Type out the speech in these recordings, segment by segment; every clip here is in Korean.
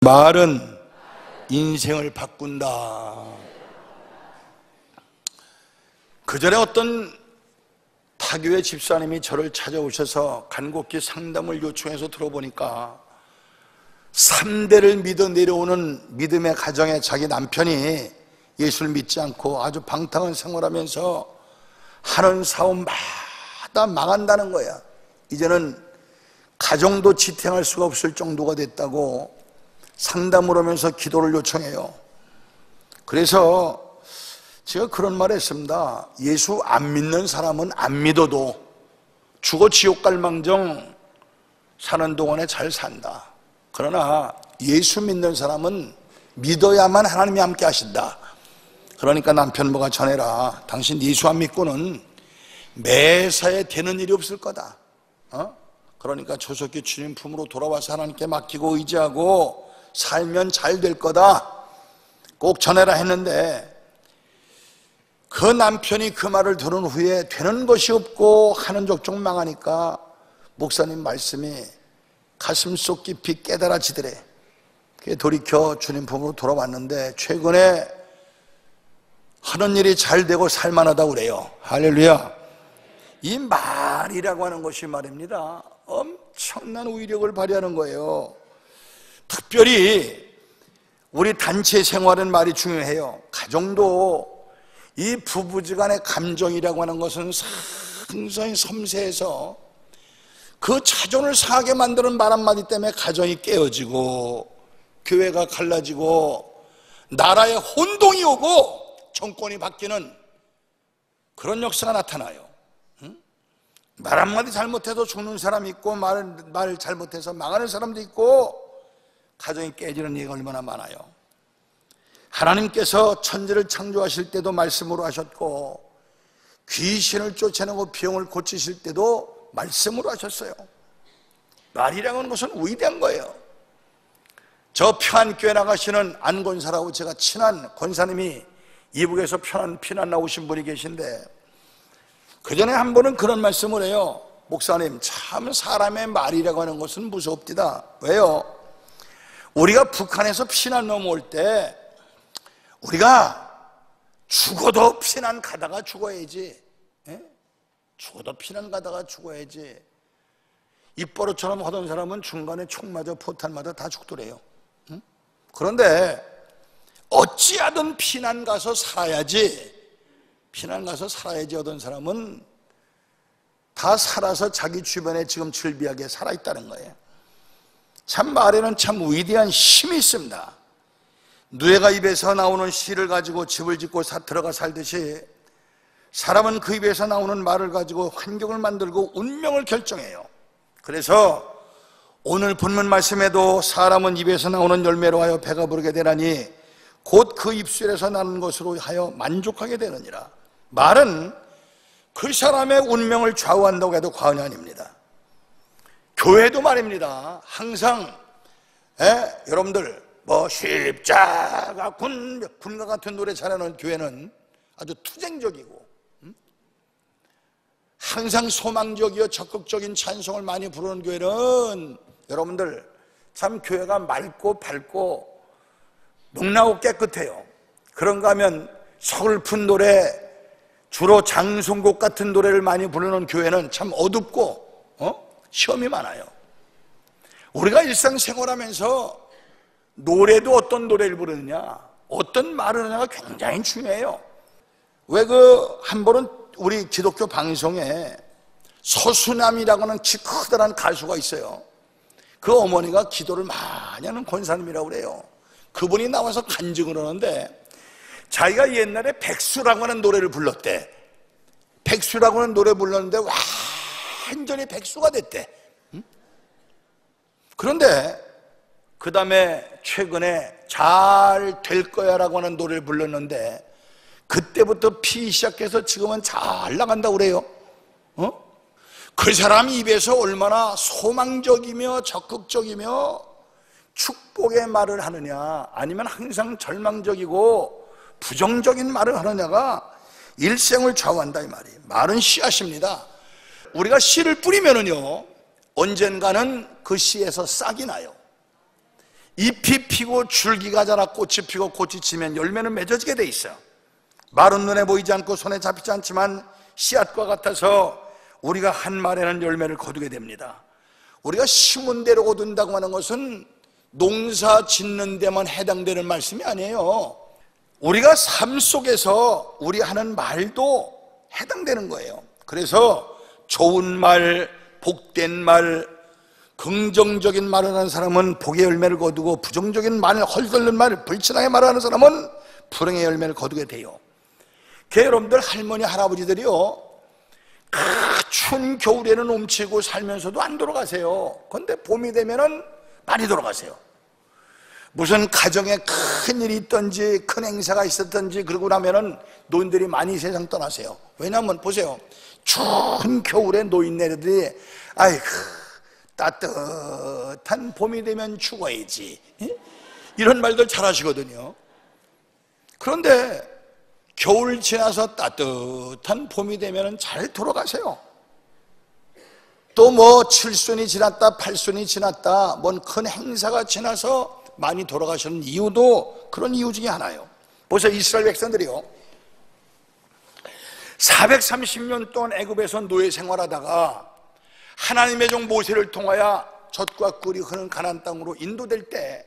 말은 인생을 바꾼다. 그전에 어떤 타교회 집사님이 저를 찾아오셔서 간곡히 상담을 요청해서 들어보니까 3대를 믿어 내려오는 믿음의 가정에 자기 남편이 예수를 믿지 않고 아주 방탕한 생활하면서 하는 사업마다 망한다는 거야. 이제는 가정도 지탱할 수가 없을 정도가 됐다고 상담을 하면서 기도를 요청해요. 그래서 제가 그런 말을 했습니다. 예수 안 믿는 사람은 안 믿어도 죽어 지옥 갈 망정 사는 동안에 잘 산다. 그러나 예수 믿는 사람은 믿어야만 하나님이 함께 하신다. 그러니까 남편보가 전해라. 당신 예수 안 믿고는 매사에 되는 일이 없을 거다. 그러니까 조속히 주님 품으로 돌아와서 하나님께 맡기고 의지하고 살면 잘 될 거다. 꼭 전해라 했는데 그 남편이 그 말을 들은 후에 되는 것이 없고 하는 족족 망하니까 목사님 말씀이 가슴속 깊이 깨달아지더래. 돌이켜 주님 품으로 돌아왔는데 최근에 하는 일이 잘 되고 살만하다고 그래요. 할렐루야. 이 말이라고 하는 것이 말입니다, 엄청난 위력을 발휘하는 거예요. 특별히 우리 단체 생활은 말이 중요해요. 가정도 이 부부지간의 감정이라고 하는 것은 상당히 섬세해서 그 자존을 상하게 만드는 말 한마디 때문에 가정이 깨어지고 교회가 갈라지고 나라에 혼동이 오고 정권이 바뀌는 그런 역사가 나타나요. 말 한마디 잘못해서 죽는 사람이 있고 말 잘못해서 망하는 사람도 있고 가정이 깨지는 얘기가 얼마나 많아요. 하나님께서 천지를 창조하실 때도 말씀으로 하셨고 귀신을 쫓아내고 병을 고치실 때도 말씀으로 하셨어요. 말이라는 하는 것은 위대한 거예요. 저 평안교회 나가시는 안 권사라고 제가 친한 권사님이 이북에서 피난 나오신 분이 계신데 그전에 한 번은 그런 말씀을 해요. 목사님, 참 사람의 말이라고 하는 것은 무섭디다. 왜요? 우리가 북한에서 피난 넘어올 때 우리가 죽어도 피난 가다가 죽어야지. 죽어도 피난 가다가 죽어야지. 입버릇처럼 하던 사람은 중간에 총 맞아 포탄 맞아 다 죽더래요. 그런데 어찌하든 피난 가서 살아야지 하던 사람은 다 살아서 자기 주변에 지금 즐비하게 살아있다는 거예요. 참 말에는 참 위대한 힘이 있습니다. 누에가 입에서 나오는 씨를 가지고 집을 짓고 들어가 살듯이 사람은 그 입에서 나오는 말을 가지고 환경을 만들고 운명을 결정해요. 그래서 오늘 본문 말씀에도 사람은 입에서 나오는 열매로 하여 배가 부르게 되나니 곧 그 입술에서 나는 것으로 하여 만족하게 되느니라. 말은 그 사람의 운명을 좌우한다고 해도 과언이 아닙니다. 교회도 말입니다. 항상 여러분들 십자가 군과 같은 노래 잘하는 교회는 아주 투쟁적이고 항상 소망적이요 적극적인 찬송을 많이 부르는 교회는 여러분들 참 교회가 맑고 밝고 농락하고 깨끗해요. 그런가 하면 서글픈 노래, 주로 장송곡 같은 노래를 많이 부르는 교회는 참 어둡고 시험이 많아요. 우리가 일상생활하면서 노래도 어떤 노래를 부르느냐, 어떤 말을 하냐가 굉장히 중요해요. 왜 한 번은 우리 기독교 방송에 서수남이라고 하는 키 크다란 가수가 있어요. 그 어머니가 기도를 많이 하는 권사님이라고 그래요. 그분이 나와서 간증을 하는데 자기가 옛날에 백수라고 하는 노래를 불렀대. 백수라고 하는 노래 불렀는데 완전히 백수가 됐대. 그런데 그 다음에 최근에 잘 될 거야 라고 하는 노래를 불렀는데 그때부터 피기 시작해서 지금은 잘 나간다고 그래요. 그 사람 입에서 얼마나 소망적이며 적극적이며 축복의 말을 하느냐, 아니면 항상 절망적이고 부정적인 말을 하느냐가 일생을 좌우한다 이 말이에요. 말은 씨앗입니다. 우리가 씨를 뿌리면은요 언젠가는 그 씨에서 싹이 나요. 잎이 피고 줄기가 자라 꽃이 피고 꽃이 지면 열매는 맺어지게 돼 있어요. 말은 눈에 보이지 않고 손에 잡히지 않지만 씨앗과 같아서 우리가 한 말에는 열매를 거두게 됩니다. 우리가 심은 대로 거둔다고 하는 것은 농사 짓는 데만 해당되는 말씀이 아니에요. 우리가 삶 속에서 우리 하는 말도 해당되는 거예요. 그래서 좋은 말, 복된 말, 긍정적인 말을 하는 사람은 복의 열매를 거두고, 부정적인 말, 헐뜯는 말, 불친하게 말하는 사람은 불행의 열매를 거두게 돼요. 여러분들 할머니 할아버지들이요, 추운 겨울에는 움츠고 살면서도 안 돌아가세요. 그런데 봄이 되면은 많이 돌아가세요. 무슨 가정에 큰 일이 있든지 큰 행사가 있었든지 그러고 나면은 노인들이 많이 세상 떠나세요. 왜냐하면 보세요, 추운 겨울에 노인네들이 아이고 따뜻한 봄이 되면 죽어야지, 이런 말들 잘 하시거든요. 그런데 겨울 지나서 따뜻한 봄이 되면 잘 돌아가세요. 또 뭐 칠순이 지났다, 팔순이 지났다, 뭔 큰 행사가 지나서 많이 돌아가시는 이유도 그런 이유 중에 하나예요. 보세요, 이스라엘 백성들이요, 430년 동안 애굽에서 노예 생활하다가 하나님의 종 모세를 통하여 젖과 꿀이 흐르는 가나안 땅으로 인도될 때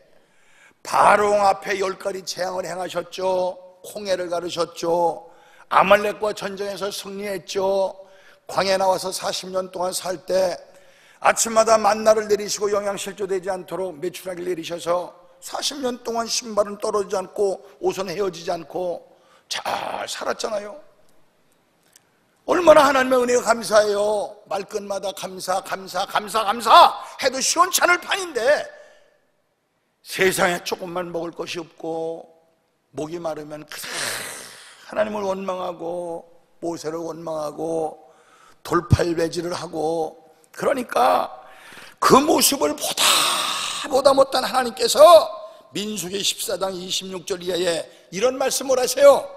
바로왕 앞에 10가지 재앙을 행하셨죠. 홍해를 가르셨죠. 아말렉과 전쟁에서 승리했죠. 광야에 나와서 40년 동안 살 때 아침마다 만나를 내리시고 영양실조되지 않도록 메추라기를 내리셔서 40년 동안 신발은 떨어지지 않고 옷은 헤어지지 않고 잘 살았잖아요. 얼마나 하나님의 은혜가 감사해요. 말끝마다 감사 해도 시원찮을 판인데 세상에 조금만 먹을 것이 없고 목이 마르면 하나님을 원망하고 모세를 원망하고 돌팔매질을 하고, 그러니까 그 모습을 보다 못한 하나님께서 민수기 14장 26절 이하에 이런 말씀을 하세요.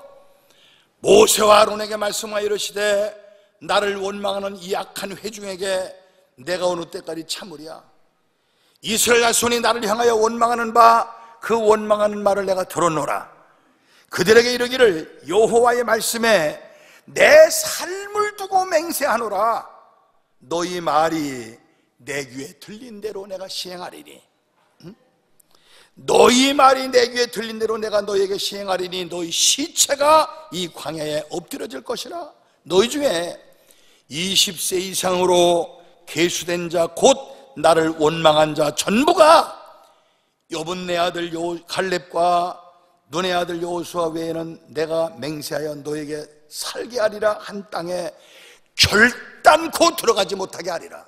모세와 아론에게 말씀하여 이르시되 나를 원망하는 이 악한 회중에게 내가 어느 때까지 참으랴. 이스라엘 자손이 나를 향하여 원망하는 바 그 원망하는 말을 내가 들었노라. 그들에게 이르기를 여호와의 말씀에 내 삶을 두고 맹세하노라. 너희 말이 내 귀에 들린 대로 내가 시행하리니, 너희 말이 내 귀에 들린 대로 내가 너희에게 시행하리니 너희 시체가 이 광야에 엎드려질 것이라. 너희 중에 20세 이상으로 계수된 자 곧 나를 원망한 자 전부가 여분네 아들 갈렙과 눈의 아들 여호수아 외에는 내가 맹세하여 너에게 살게 하리라 한 땅에 결단코 들어가지 못하게 하리라.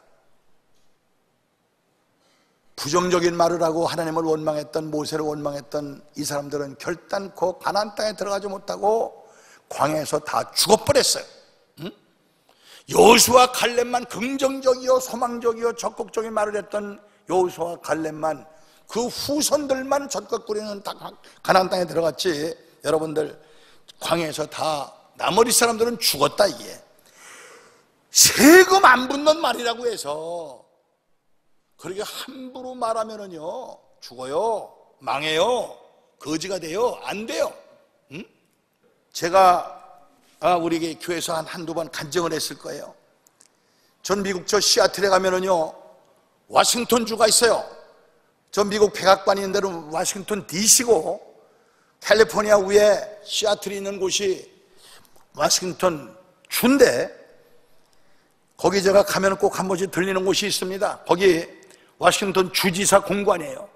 부정적인 말을 하고 하나님을 원망했던, 모세를 원망했던 이 사람들은 결단코 가나안 땅에 들어가지 못하고 광야에서 다 죽어버렸어요. 여호수아 갈렙만 긍정적이요 소망적이요 적극적인 말을 했던 여호수아 갈렙만, 그 후손들만 젖과 꿀이는 가나안 땅에 들어갔지, 여러분들 광야에서 다 나머지 사람들은 죽었다. 이게 세금 안 붙는 말이라고 해서 그렇게 함부로 말하면은요 죽어요, 망해요, 거지가 돼요, 안 돼요. 제가 우리 교회에서 한두 번 간증을 했을 거예요. 전 미국 저 시애틀에 가면은요 워싱턴 주가 있어요. 저 미국 백악관이 있는 데로 워싱턴 DC고 캘리포니아 위에 시애틀이 있는 곳이 워싱턴 주인데, 거기 제가 가면 꼭 한 번씩 들리는 곳이 있습니다. 거기 워싱턴 주지사 공관이에요.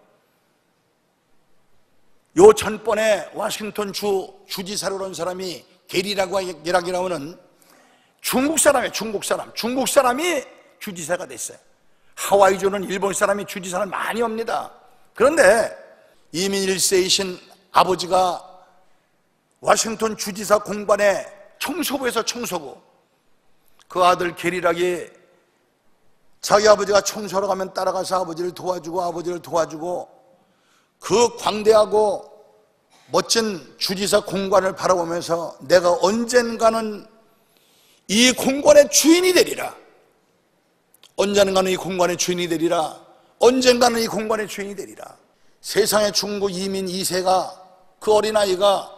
요 전번에 워싱턴 주지사로 온 사람이 게리라고 하는 중국 사람이에요. 중국 사람이 주지사가 됐어요. 하와이주는 일본 사람이 주지사를 많이 옵니다. 그런데 이민 1세이신 아버지가 워싱턴 주지사 공관에 청소부에서 청소부, 그 아들 게리락이 자기 아버지가 청소하러 가면 따라가서 아버지를 도와주고 그 광대하고 멋진 주지사 공관을 바라보면서 내가 언젠가는 이 공관의 주인이 되리라, 언젠가는 이 공간의 주인이 되리라. 세상의 중고 이민 2세가 그 어린아이가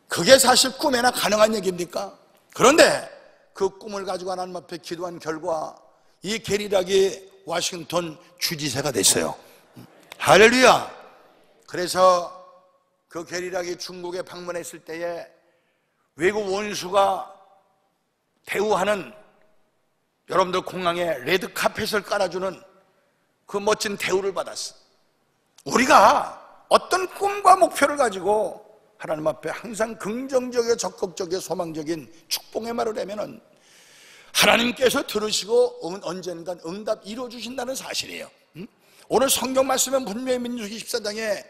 그게 사실 꿈에나 가능한 얘기입니까? 그런데 그 꿈을 가지고 하나님 앞에 기도한 결과 이 게리락이 워싱턴 주지사가 됐어요. 할렐루야. 그래서 그 게리락이 중국에 방문했을 때에 외국 원수가 대우하는, 여러분들 공항에 레드카펫을 깔아주는 그 멋진 대우를 받았어. 우리가 어떤 꿈과 목표를 가지고 하나님 앞에 항상 긍정적이고 적극적이고 소망적인 축복의 말을 하면은 하나님께서 들으시고 언젠간 응답 이루어주신다는 사실이에요. 오늘 성경 말씀은 분명히 민수기 14장에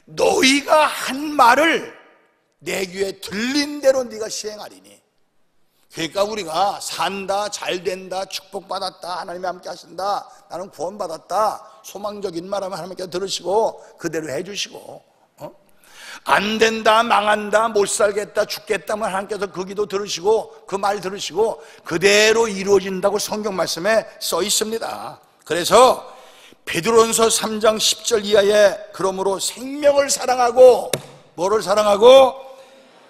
너희가 한 말을 내 귀에 들린 대로 네가 시행하리니, 그러니까 우리가 산다, 잘된다, 축복받았다, 하나님이 함께 하신다, 나는 구원받았다, 소망적인 말하면 하나님께서 들으시고 그대로 해주시고, 안 된다, 망한다, 못 살겠다, 죽겠다면 하나님께서 그 기도 들으시고 그 말 들으시고 그대로 이루어진다고 성경 말씀에 써 있습니다. 그래서 베드로전서 3장 10절 이하에 그러므로 생명을 사랑하고, 뭐를 사랑하고?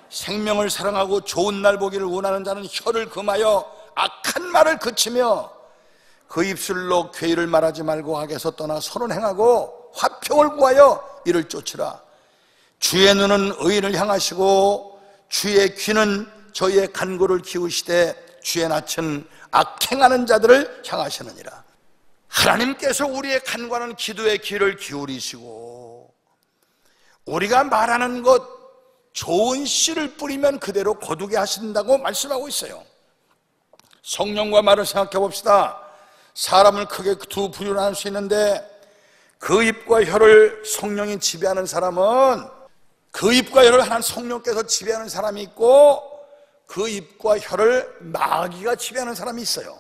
생명을 사랑하고 좋은 날 보기를 원하는 자는 혀를 금하여 악한 말을 그치며 그 입술로 괴의를 말하지 말고 악에서 떠나 선을 행하고 화평을 구하여 이를 쫓으라. 주의 눈은 의인을 향하시고 주의 귀는 저희의 간구를 기우시되 주의 낯은 악행하는 자들을 향하시느니라. 하나님께서 우리의 간구하는 기도의 귀를 기울이시고 우리가 말하는 것 좋은 씨를 뿌리면 그대로 거두게 하신다고 말씀하고 있어요. 성령과 말을 생각해 봅시다. 사람을 크게 두 부류로 나눌 수 있는데 그 입과 혀를 성령이 지배하는 사람은, 그 입과 혀를 하나님 성령께서 지배하는 사람이 있고 그 입과 혀를 마귀가 지배하는 사람이 있어요.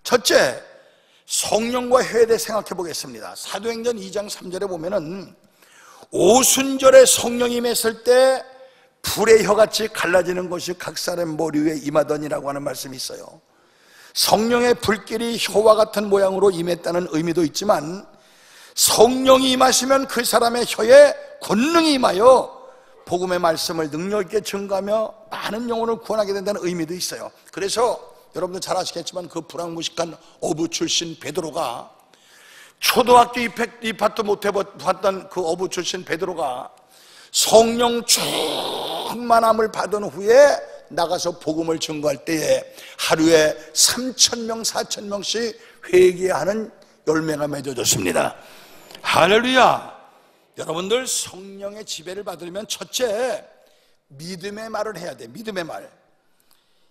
첫째, 성령과 혀에 대해 생각해 보겠습니다. 사도행전 2장 3절에 보면은 오순절에 성령이 임했을 때 불의 혀같이 갈라지는 것이 각 사람 머리 위에 임하더니라고 하는 말씀이 있어요. 성령의 불길이 혀와 같은 모양으로 임했다는 의미도 있지만 성령이 임하시면 그 사람의 혀에 권능이 임하여 복음의 말씀을 능력 있게 증거하며 많은 영혼을 구원하게 된다는 의미도 있어요. 그래서 여러분들 잘 아시겠지만 그 불황무식한 어부 출신 베드로가, 초등학교 입학도 못 해봤던 그 어부 출신 베드로가 성령 충만함을 받은 후에 나가서 복음을 증거할 때에 하루에 3,000명, 4,000명씩 회개하는 열매가 맺어졌습니다. 할렐루야. 여러분들 성령의 지배를 받으려면 첫째, 믿음의 말을 해야 돼. 믿음의 말.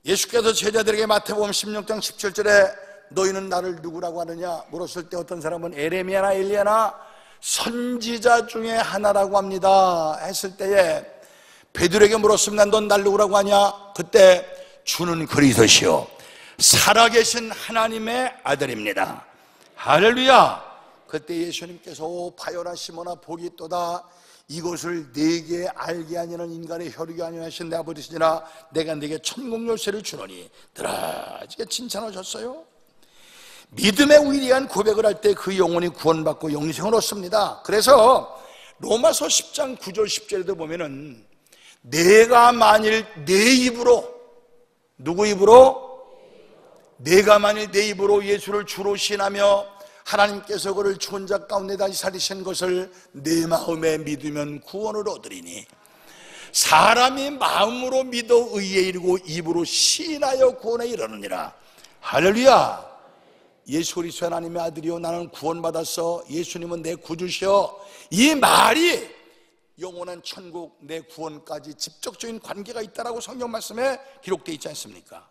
예수께서 제자들에게 마태복음 16장 17절에 너희는 나를 누구라고 하느냐 물었을 때 어떤 사람은 에레미야나 엘리야나 선지자 중에 하나라고 합니다 했을 때에 베드로에게 물었습니다. 넌 날 누구라고 하냐? 그때 주는 그리스도시요 살아계신 하나님의 아들입니다. 할렐루야. 그때 예수님께서 바요나 시몬아 복이 있도다. 이것을 네게 알게 하냐는 인간의 혈육이 아니하신 내 아버지시니라. 내가 네게 천국 열쇠를 주노니 드라지게 칭찬하셨어요. 믿음의 위대한 고백을 할 때 그 영혼이 구원받고 영생을 얻습니다. 그래서 로마서 10장 9절 10절에도 보면은 내가 만일 내 입으로, 누구 입으로? 내가 만일 내 입으로 예수를 주로 신하며 하나님께서 그를 죽은 자 가운데 다시 살리신 것을 내 마음에 믿으면 구원을 얻으리니 사람이 마음으로 믿어 의에 이르고 입으로 시인하여 구원에 이르느니라. 할렐루야. 예수 그리스도 하나님의 아들이요 나는 구원받았어. 예수님은 내 구주시여. 이 말이 영원한 천국 내 구원까지 직접적인 관계가 있다라고 성경 말씀에 기록되어 있지 않습니까?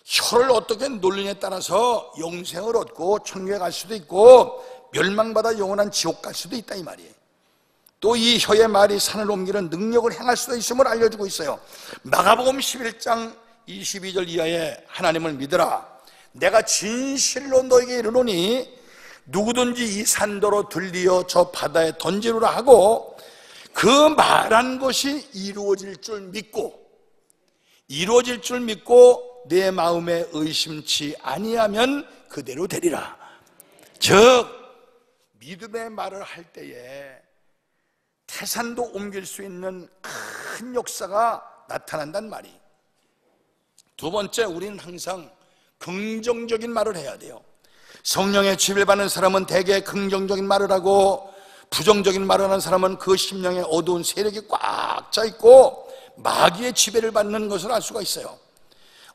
혀를 어떻게 놀리냐에 따라서 영생을 얻고 천국에 갈 수도 있고 멸망받아 영원한 지옥 갈 수도 있다 이 말이에요. 또 이 혀의 말이 산을 옮기는 능력을 행할 수도 있음을 알려주고 있어요. 마가복음 11장 22절 이하에 하나님을 믿으라. 내가 진실로 너에게 이르노니 누구든지 이 산더러 들리어 저 바다에 던지노라 하고 그 말한 것이 이루어질 줄 믿고 내 마음에 의심치 아니하면 그대로 되리라. 즉 믿음의 말을 할 때에 태산도 옮길 수 있는 큰 역사가 나타난단 말이. 두 번째, 우리는 항상 긍정적인 말을 해야 돼요. 성령의 지배받는 사람은 대개 긍정적인 말을 하고, 부정적인 말을 하는 사람은 그 심령에 어두운 세력이 꽉 차 있고 마귀의 지배를 받는 것을 알 수가 있어요.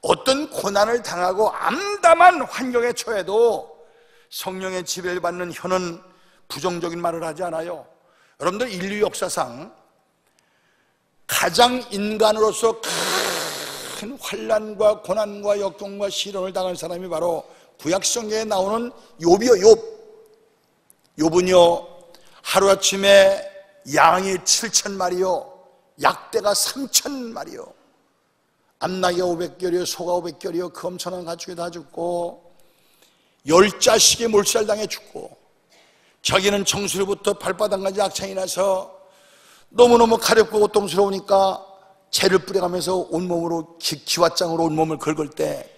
어떤 고난을 당하고 암담한 환경에 처해도 성령의 지배를 받는 혀는 부정적인 말을 하지 않아요. 여러분들, 인류 역사상 가장 인간으로서 큰 환난과 고난과 역경과 시련을 당한 사람이 바로 구약성경에 나오는 욥이요. 욥은요, 하루아침에 양이 7,000마리요, 약대가 3,000마리요, 암나기가 500결이요, 소가 500결이요, 그 엄청난 가축이 다 죽고 10자식이 몰살당해 죽고, 자기는 정수리부터 발바닥까지 악창이 나서 너무너무 가렵고 고통스러우니까 재를 뿌려가면서 온몸으로 기왓장으로 온몸을 긁을 때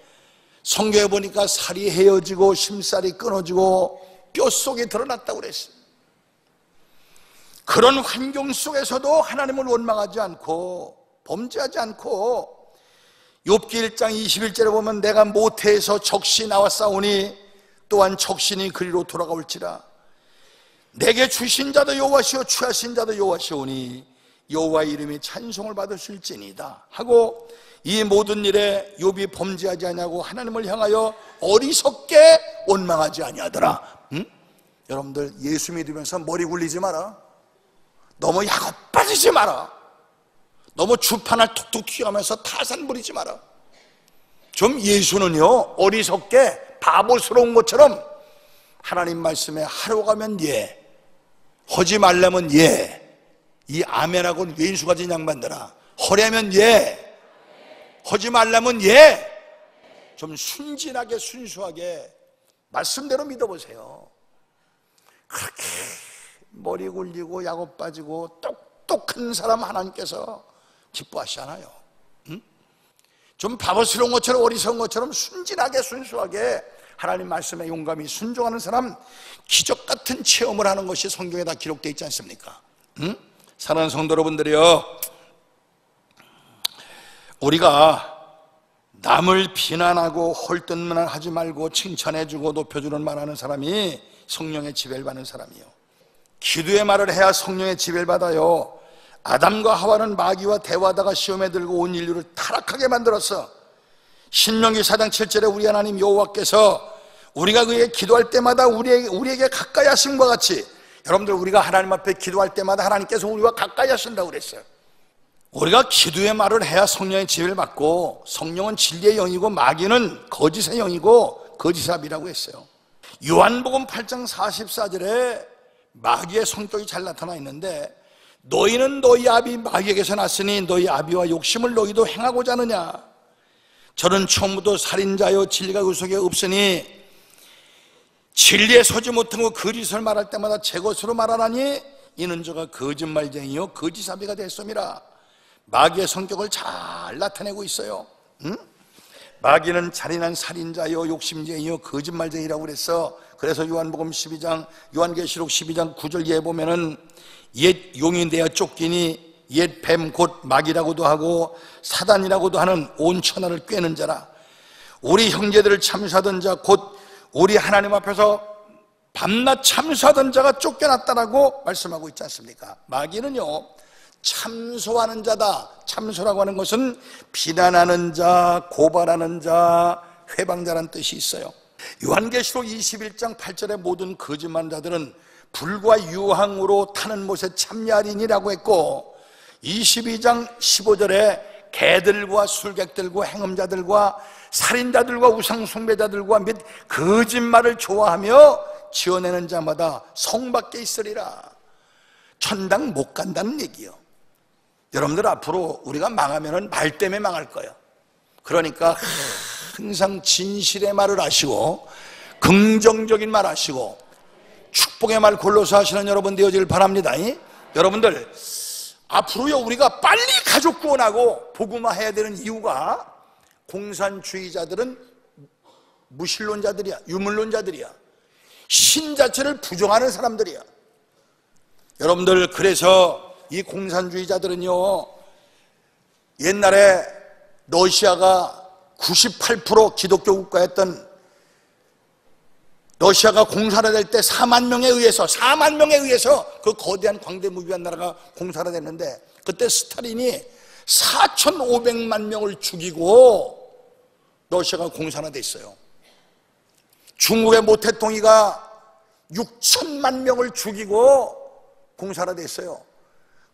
성경에 보니까 살이 헤어지고 심살이 끊어지고 뼛속이 드러났다고 그랬어요. 그런 환경 속에서도 하나님을 원망하지 않고 범죄하지 않고, 욥기 1장 21절에 보면 내가 모태에서 적시 나왔사오니 또한 적신이 그리로 돌아가올지라. 내게 주신 자도 여호와시오 취하신 자도 여호와시오니 여호와의 이름이 찬송을 받으실지니이다 하고, 이 모든 일에 욥이 범죄하지 아니하고 하나님을 향하여 어리석게 원망하지 아니하더라. 여러분들, 예수 믿으면서 머리 굴리지 마라. 너무 야곱 빠지지 마라. 너무 주판을 툭툭 튀어가면서 타산 부리지 마라. 좀 예수는요, 어리석게 바보스러운 것처럼 하나님 말씀에 하러 가면 예, 하지 말라면 예, 이 아멘하고는 왼수 가진 양반들아, 허려면 예, 하지 말라면 예, 좀 순진하게 순수하게 말씀대로 믿어보세요. 그렇게 머리 굴리고 야곱 빠지고 똑똑한 사람 하나님께서 기뻐하시잖아요. 좀 바보스러운 것처럼 어리석은 것처럼 순진하게 순수하게 하나님 말씀에 용감히 순종하는 사람, 기적 같은 체험을 하는 것이 성경에 다 기록되어 있지 않습니까? 사랑하는 성도 여러분들이요, 우리가 남을 비난하고 헐뜯만 하지 말고 칭찬해주고 높여주는 말하는 사람이 성령의 지배를 받는 사람이요, 기도의 말을 해야 성령의 지배를 받아요. 아담과 하와는 마귀와 대화하다가 시험에 들고 온 인류를 타락하게 만들었어. 신명기 4장 7절에 우리 하나님 여호와께서 우리가 그에게 기도할 때마다 우리에게 가까이 하신 것과 같이, 여러분들, 우리가 하나님 앞에 기도할 때마다 하나님께서 우리와 가까이 하신다고 그랬어요. 우리가 기도의 말을 해야 성령의 지혜를 받고, 성령은 진리의 영이고 마귀는 거짓의 영이고 거짓의 아비라고 했어요. 요한복음 8장 44절에 마귀의 성격이 잘 나타나 있는데, 너희는 너희 아비 마귀에게서 났으니 너희 아비와 욕심을 너희도 행하고자 하느냐. 저는 처음부터 살인자요 진리가 그 속에 없으니 진리에 서지 못하고 거짓을 말할 때마다 제 것으로 말하나니 이는 저가 거짓말쟁이요 거짓아비가 됐음이라. 마귀의 성격을 잘 나타내고 있어요. 마귀는 잔인한 살인자요 욕심쟁이요 거짓말쟁이라고 그랬어. 그래서 요한복음 12장, 요한계시록 12장 9절 이에 보면은 옛 용이 되어 쫓기니 옛 뱀 곧 마귀라고도 하고 사단이라고도 하는 온 천하를 꿰는 자라. 우리 형제들을 참수하던 자 곧 우리 하나님 앞에서 밤낮 참수하던 자가 쫓겨났다라고 말씀하고 있지 않습니까? 마귀는요, 참소하는 자다. 참소라고 하는 것은 비난하는 자, 고발하는 자, 회방자라는 뜻이 있어요. 요한계시록 21장 8절에 모든 거짓말하는 자들은 불과 유황으로 타는 못에 참야린이라고 했고, 22장 15절에 개들과 술객들과 행음자들과 살인자들과 우상숭배자들과 및 거짓말을 좋아하며 지어내는 자마다 성 밖에 있으리라. 천당 못 간다는 얘기요. 여러분들, 앞으로 우리가 망하면 말 때문에 망할 거예요. 그러니까 항상 진실의 말을 하시고 긍정적인 말 하시고 축복의 말 골라서 하시는 여러분 되어지길 바랍니다. 여러분들, 앞으로요, 우리가 빨리 가족 구원하고 복음화해야 되는 이유가, 공산주의자들은 무신론자들이야, 유물론자들이야. 신 자체를 부정하는 사람들이야. 여러분들, 그래서 이 공산주의자들은요, 옛날에 러시아가 98% 기독교 국가였던 러시아가 공산화될 때 4만 명에 의해서 그 거대한 광대무비한 나라가 공산화됐는데, 그때 스탈린이 4,500만 명을 죽이고 러시아가 공산화됐어요. 중국의 모태통이가 6천만 명을 죽이고 공산화됐어요.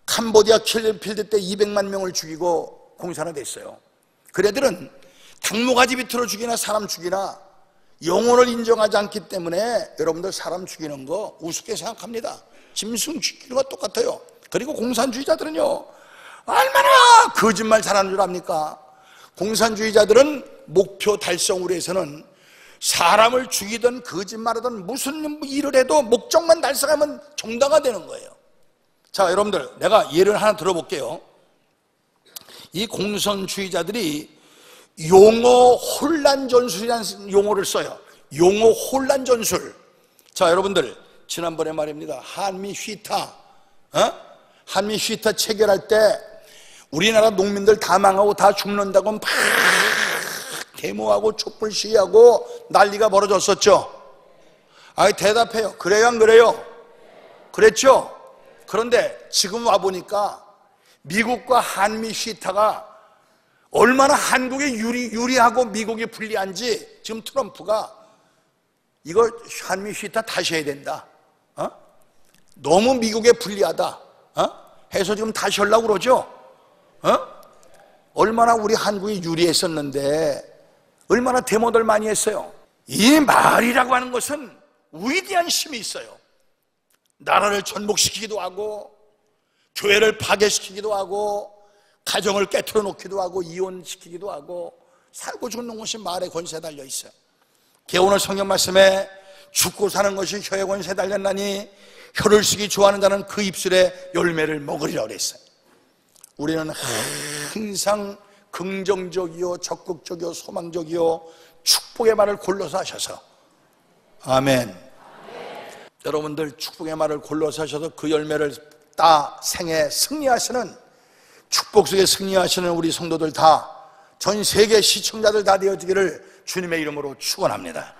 캄보디아 킬링필드 때 200만 명을 죽이고 공산화됐어요. 그애들은 당모가지 비틀어 죽이나 사람 죽이나 영혼을 인정하지 않기 때문에 여러분들 사람 죽이는 거 우습게 생각합니다. 짐승 죽이는 거 똑같아요. 그리고 공산주의자들은요, 얼마나 거짓말 잘하는 줄 압니까? 공산주의자들은 목표 달성을 위해서는 사람을 죽이든 거짓말하든 무슨 일을 해도 목적만 달성하면 정당화되는 거예요. 자, 여러분들, 내가 예를 하나 들어볼게요. 이 공산주의자들이 용어 혼란 전술이라는 용어를 써요. 용어 혼란 전술. 자, 여러분들, 지난번에 말입니다, 한미 휘타 체결할 때 우리나라 농민들 다 망하고 다 죽는다고 막 데모하고 촛불 시위하고 난리가 벌어졌었죠. 아이, 대답해요. 그래요, 안 그래요? 그랬죠? 그런데 지금 와보니까 미국과 한미 휘타가 얼마나 한국에 유리하고 미국이 불리한지 지금 트럼프가 이거 한미 휘타 다시 해야 된다, 너무 미국에 불리하다, 해서 지금 다시 하려고 그러죠. 얼마나 우리 한국이 유리했었는데 얼마나 데모들 많이 했어요. 이 말이라고 하는 것은 위대한 힘이 있어요. 나라를 전복시키기도 하고 교회를 파괴시키기도 하고 가정을 깨트려 놓기도 하고 이혼시키기도 하고 살고 죽는 것이 말의 권세에 달려 있어요. 오늘 성경 말씀에 죽고 사는 것이 혀의 권세에 달렸나니 혀를 쓰기 좋아하는 자는 그 입술에 열매를 먹으리라 그랬어요. 우리는 항상 긍정적이요, 적극적이요, 소망적이요, 축복의 말을 골라서 하셔서, 아멘. 여러분들 축복의 말을 골라서 하셔서 그 열매를 따 생에 승리하시는, 축복 속에 승리하시는 우리 성도들 다, 전 세계 시청자들 다 되어지기를 주님의 이름으로 축원합니다.